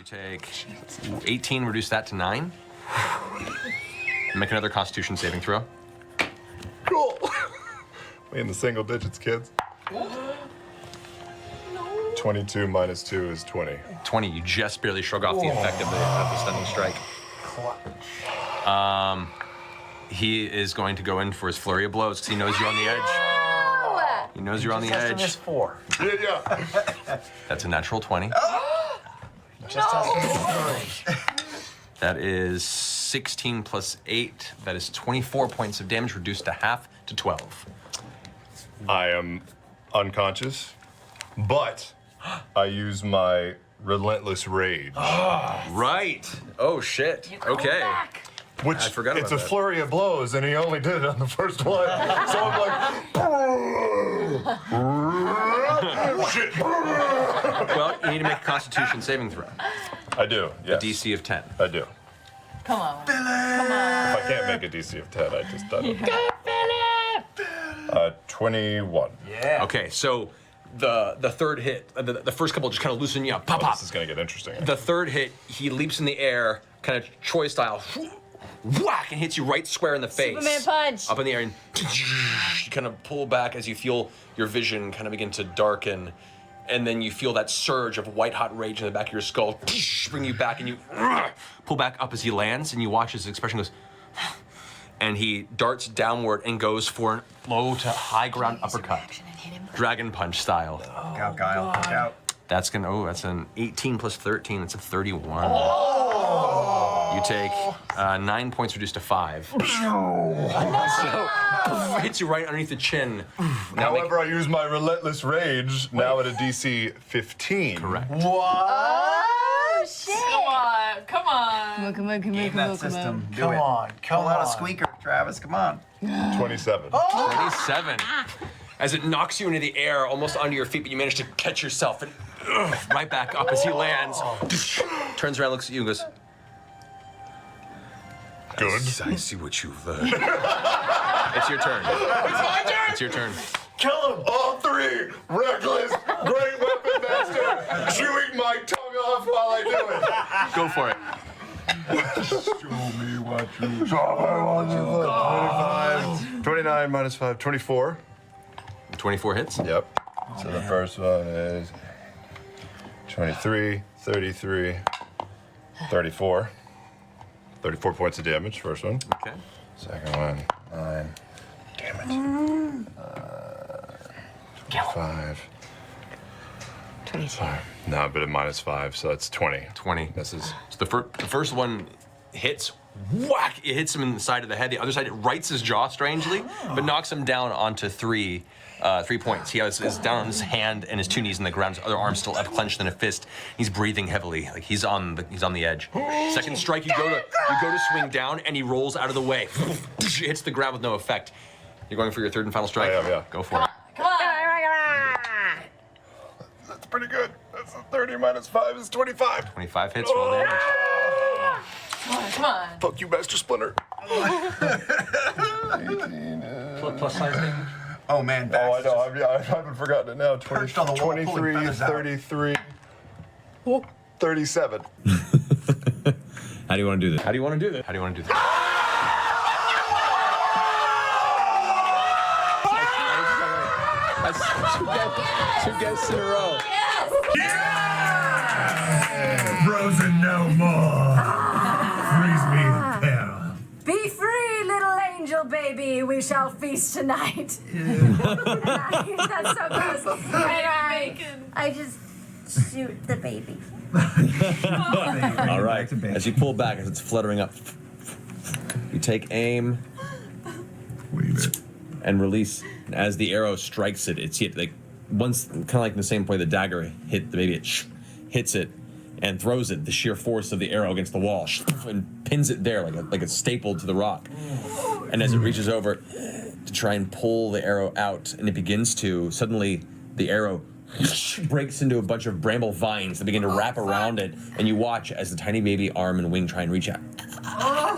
You take 18, reduce that to 9. Make another Constitution saving throw. Cool. We in the single digits, kids. 22 minus 2 is 20. 20, you just barely shrug off the effect of the stunning strike. He is going to go in for his flurry of blows because he knows you're on the edge. He knows you're on the edge. 4. Yeah. That's a natural 20. Just has to miss 3. That is 16 plus 8. That is 24 points of damage, reduced to half to 12. I am unconscious, but I use my relentless rage. Right. Oh, shit. Okay. Which I forgot it's about a that. flurry of blows, and he only did it on the first one. So I'm like, shit. Well, you need to make a Constitution saving throw. I do, yes. DC of 10. I do. Come on. If I can't make a DC of 10, I just done it. 21. Yeah. Okay, so the third hit, the first couple just kind of loosen you up. Pop, Oh, pop. this is gonna get interesting. The third hit, he leaps in the air, kind of Troy style, whack, and hits you right square in the face. Superman punch. Up in the air, and you kind of pull back as you feel your vision kind of begin to darken. And then you feel that surge of white-hot rage in the back of your skull bring you back, and you pull back up as he lands, and you watch his expression goes, and he darts downward and goes for a low to high ground uppercut, dragon punch style. Look out, Guile. Look out. That's that's an 18 plus 13. That's a 31. You take 9 points reduced to 5. So hits you right underneath the chin. However, I use my relentless rage now at a DC 15. Correct. Oh, shit. Come on. Come on. Game that system. Come on. Pull out a squeaker, Travis. Come on. 27. 27. As it knocks you into the air, almost onto your feet, but you manage to catch yourself and right back up as he lands. Turns around, looks at you, and goes, Good. I see what you've learned. It's your turn. It's my turn! It's your turn. Kill them! All 3! Reckless, great weapon master, chewing my tongue off while I do it. Go for it. Show me what you got. 25, 29 minus 5, 24. 24 hits. Yep. So the first one is 23, 33, 34. 34 points of damage, first one. Okay. Second one, 9. Damn it. 5. 22. No, but a minus 5, so that's 20. 20. Misses. So the first one hits, whack! It hits him in the side of the head. The other side, it rights his jaw strangely, but knocks him down onto 3 points. He has his down on his hand and his 2 knees in the ground. His other arm still up, clenched in a fist. He's breathing heavily, like he's on the edge. Second strike, you go to swing down, and he rolls out of the way. Hits the ground with no effect. You're going for your third and final strike. I am, yeah. Go for it. Come on. That's pretty good. That's a 30 minus 5 is 25. 25 hits, roll damage. Come on. Fuck you, Master Splinter. 18, Plus size damage. Oh, man. Oh, I Bax know. I haven't forgotten it now. Perched on the wall, pulling 23, feathers out. 33, 37. How do you want to do this? How do you want to do this? How do you want to do this? That's two guests in a row. Frozen no more. Freeze me in hell. Be free, little angel baby. We shall feast tonight. That's so gross. I just shoot the baby. All right. As you pull back, as it's fluttering up, you take aim Leave it. and release. And as the arrow strikes it, it's hit like once, kind of like in the same point the dagger hit the baby. It hits it and throws it. The sheer force of the arrow against the wall and pins it there like it's stapled to the rock. And as it reaches over to try and pull the arrow out, and it begins to, suddenly the arrow breaks into a bunch of bramble vines that begin to wrap around it, and you watch as the tiny baby arm and wing try and reach out.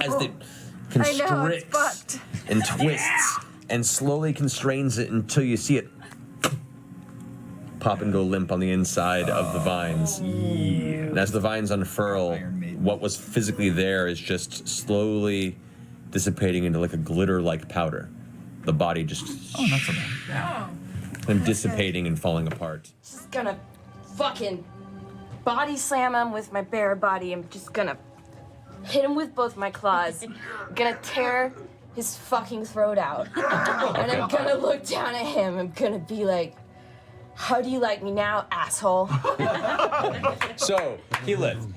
As it constricts and twists and slowly constrains it until you see it pop and go limp on the inside of the vines. And as the vines unfurl, what was physically there is just slowly dissipating into like a glitter-like powder. The body just not so bad. and dissipating and falling apart. Just gonna fucking body slam him with my bare body. I'm just gonna hit him with both my claws. I'm gonna tear his fucking throat out. And I'm gonna look down at him. I'm gonna be like, how do you like me now, asshole? So, Keelan,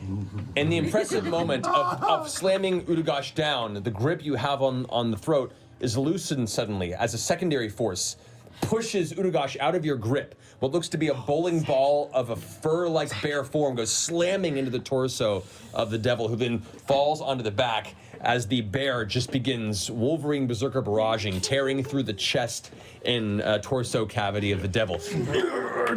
in the impressive moment of slamming Udugash down, the grip you have on the throat is loosened suddenly as a secondary force pushes Udugash out of your grip. What looks to be a bowling ball of a fur-like bear form goes slamming into the torso of the devil, who then falls onto the back as the bear just begins Wolverine Berserker barraging, tearing through the chest and torso cavity of the devil.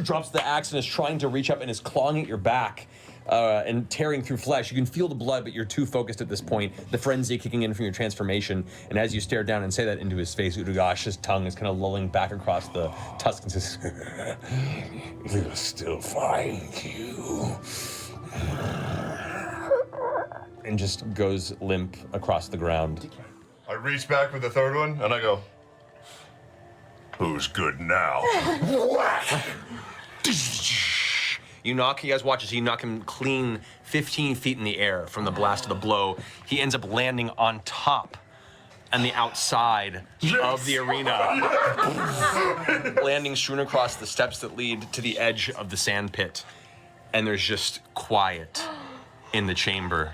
Drops the axe and is trying to reach up and is clawing at your back and tearing through flesh. You can feel the blood, but you're too focused at this point. The frenzy kicking in from your transformation, and as you stare down and say that into his face, Udugash's tongue is kind of lolling back across the tusk and says, We'll still find you. and just goes limp across the ground. I reach back with the third one and I go, Who's good now? You guys watch as you knock him clean 15 feet in the air from the blast of the blow. He ends up landing on top and the outside of the arena, landing strewn across the steps that lead to the edge of the sand pit. And there's just quiet in the chamber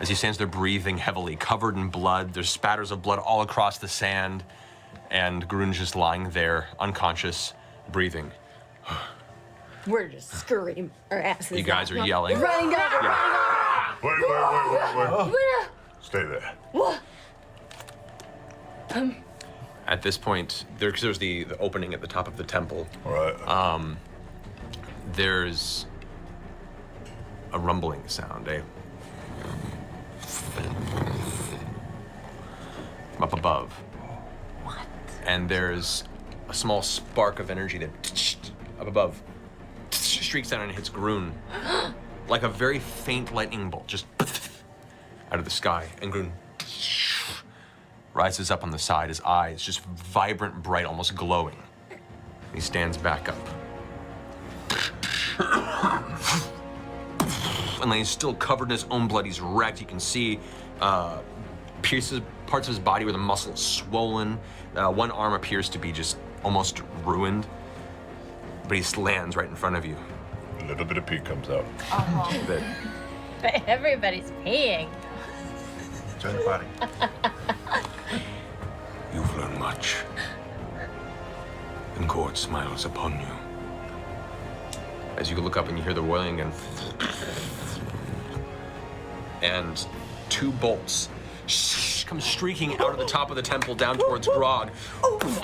as he stands there breathing heavily, covered in blood. There's spatters of blood all across the sand, and Grun's just lying there, unconscious, breathing. We're just scurrying our asses. You guys are yelling. Running over, Yeah. Wait. Stay there. What? At this point, there's the opening at the top of the temple. All right. There's a rumbling sound, from up above. What? And there's a small spark of energy that up above streaks down and hits Grun like a very faint lightning bolt, just out of the sky. And Grun rises up on the side, his eyes just vibrant, bright, almost glowing. He stands back up. And then he's still covered in his own blood. He's wrecked. You can see parts of his body where the muscle is swollen. One arm appears to be just almost ruined. But he lands right in front of you. A little bit of pee comes out. That But everybody's peeing. Join the party. You've learned much. And God smiles upon you. as you look up and you hear the roiling again. And two bolts come streaking out of the top of the temple down towards Grog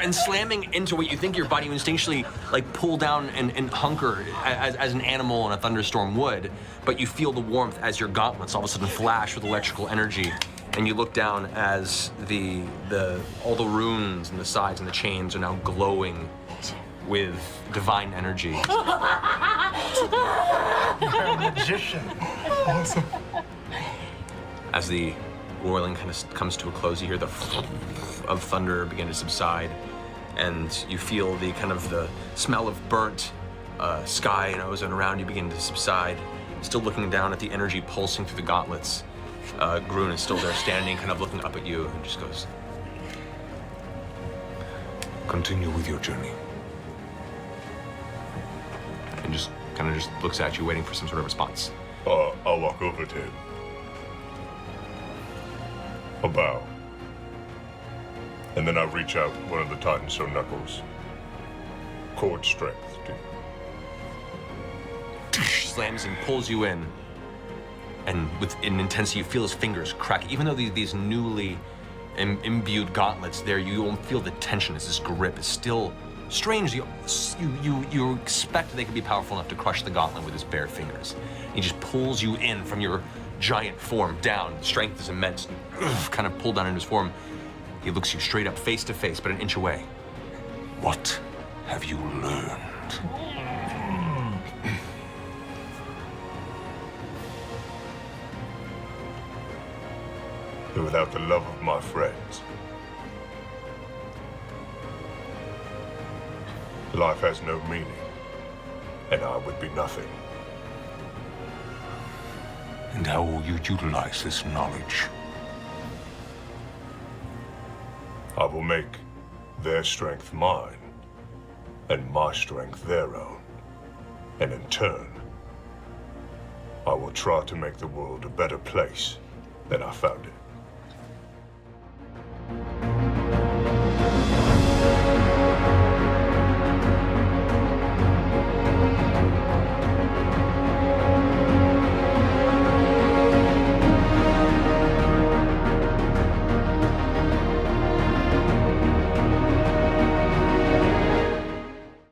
and slamming into what you think your body would instinctually like pull down and hunker as an animal in a thunderstorm would, but you feel the warmth as your gauntlets all of a sudden flash with electrical energy, and you look down as all the runes and the sides and the chains are now glowing with divine energy. You're a magician. Awesome. As the roiling kind of comes to a close, you hear the of thunder begin to subside, and you feel the kind of the smell of burnt sky and ozone around you begin to subside. Still looking down at the energy pulsing through the gauntlets, Grun is still there standing, kind of looking up at you, and just goes, Continue with your journey. and just kind of just looks at you, waiting for some sort of response. I'll walk over to him. A bow. And then I reach out one of the Titan Stone knuckles. Cord strength, dude. Slams and pulls you in, and with an intensity you feel his fingers crack. Even though these newly imbued gauntlets there, you won't feel the tension as his grip is still strange. You expect they could be powerful enough to crush the gauntlet with his bare fingers. He just pulls you in from your giant form down. Strength is immense. Kind of pulled down in his form. He looks you straight up, face to face, but an inch away. What have you learned? And without the love of my friends, life has no meaning, and I would be nothing. And how will you utilize this knowledge? I will make their strength mine, and my strength their own. And in turn, I will try to make the world a better place than I found it.